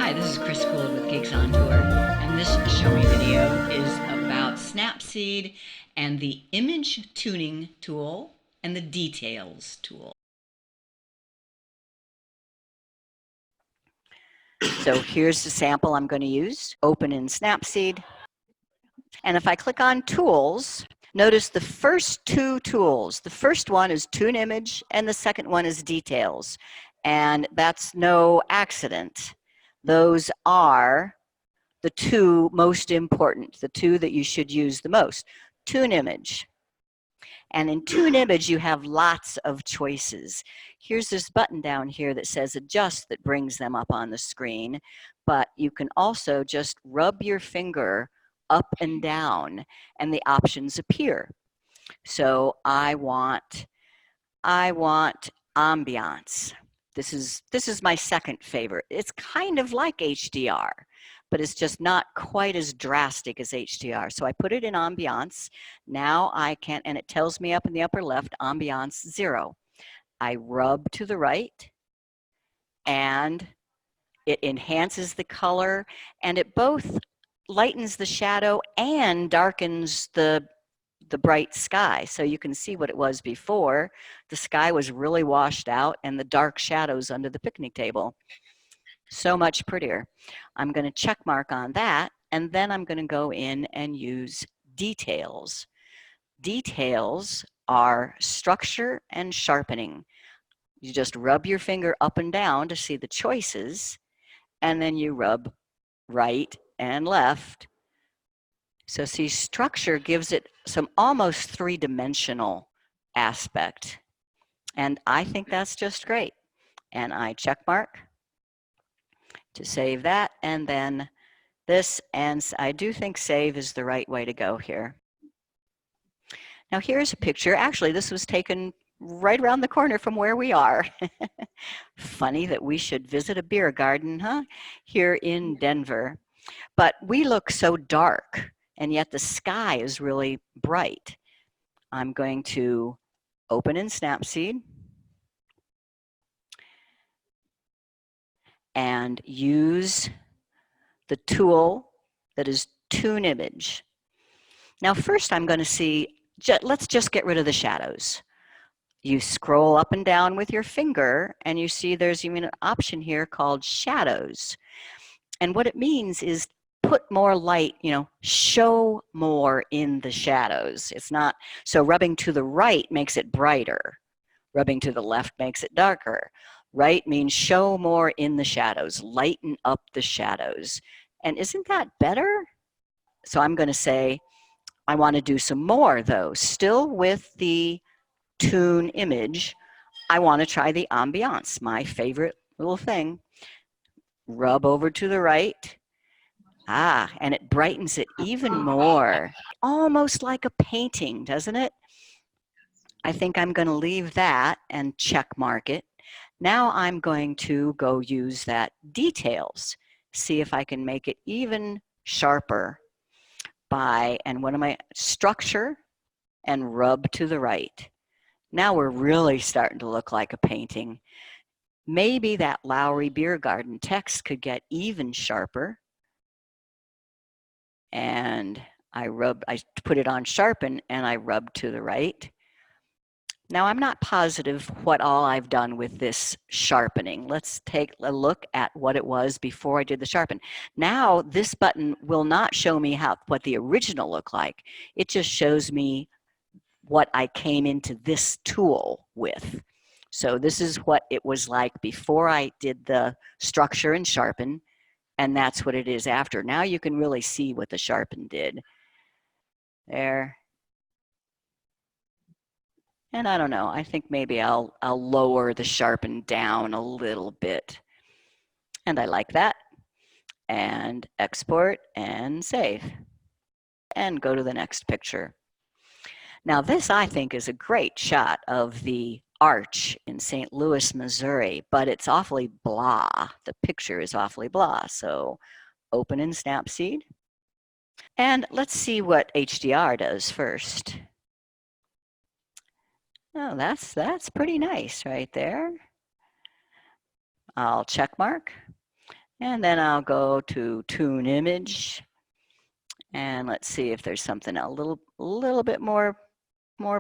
Hi, this is Chris Gould with Geeks on Tour, and this Show Me video is about Snapseed and the image tuning tool and the details tool. So here's the sample I'm going to use. Open in Snapseed. And if I click on Tools, notice the first two tools. The first one is Tune Image, and the second one is Details. And that's no accident. Those are the two most important, the two that you should use the most. Tune Image. And in Tune Image, you have lots of choices. Here's this button down here that says Adjust that brings them up on the screen. But you can also just rub your finger up and down and the options appear. So I want ambiance. This is my second favorite. It's kind of like HDR, but it's just not quite as drastic as HDR. So I put it in ambiance. Now I can, and it tells me up in the upper left, ambiance 0. I rub to the right, and it enhances the color, and it both lightens the shadow and darkens the bright sky. So you can see what it was before. The sky was really washed out and the dark shadows under the picnic table. So much prettier. I'm going to check mark on that, and then I'm going to go in and use details. Details are structure and sharpening. You just rub your finger up and down to see the choices, and then you rub right and left. So see, structure gives it some almost three-dimensional aspect. And I think that's just great. And I check mark to save that, and then this, and I do think save is the right way to go here. Now here's a picture. Actually, this was taken right around the corner from where we are. Funny that we should visit a beer garden, huh? Here in Denver. But we look so dark, and yet the sky is really bright. I'm going to open in Snapseed and use the tool that is Tune Image. Now first I'm going to see, let's just get rid of the shadows. You scroll up and down with your finger, and you see there's even an option here called Shadows. And what it means is put more light, show more in the shadows. It's not, so rubbing to the right makes it brighter. Rubbing to the left makes it darker. Right means show more in the shadows, lighten up the shadows. And isn't that better? So I'm going to say, I want to do some more though. Still with the Tune Image, I want to try the ambiance, my favorite little thing. Rub over to the right. And it brightens it even more. Almost like a painting, doesn't it? I think I'm going to leave that and check mark it. Now I'm going to go use that details, see if I can make it even sharper and what am I, structure and rub to the right. Now we're really starting to look like a painting. Maybe that Lowry Beer Garden text could get even sharper. And I put it on sharpen and I rub to the right. Now I'm not positive what all I've done with this sharpening. Let's take a look at what it was before I did the sharpen. Now this button will not show me what the original looked like. It just shows me what I came into this tool with. So this is what it was like before I did the structure and sharpen, and that's what it is after. Now you can really see what the sharpen did. There. And I don't know, I think maybe I'll lower the sharpen down a little bit. And I like that. And export and save. And go to the next picture. Now this, I think, is a great shot of the arch in St. Louis, Missouri, but it's awfully blah. The picture is awfully blah. So open in Snapseed. And let's see what HDR does first. Oh, that's pretty nice right there. I'll check mark. And then I'll go to Tune Image. And let's see if there's something a little bit more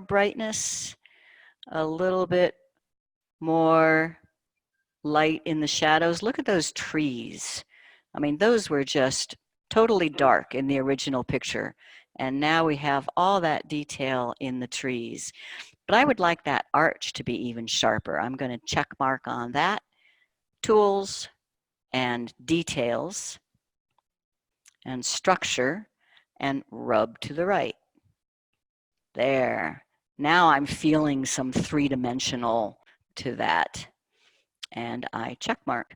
brightness, a little bit more light in the shadows. Look at those trees. I mean, those were just totally dark in the original picture. And now we have all that detail in the trees. But I would like that arch to be even sharper. I'm going to check mark on that. Tools and Details and Structure and rub to the right. There. Now I'm feeling some three-dimensional to that. And I check mark.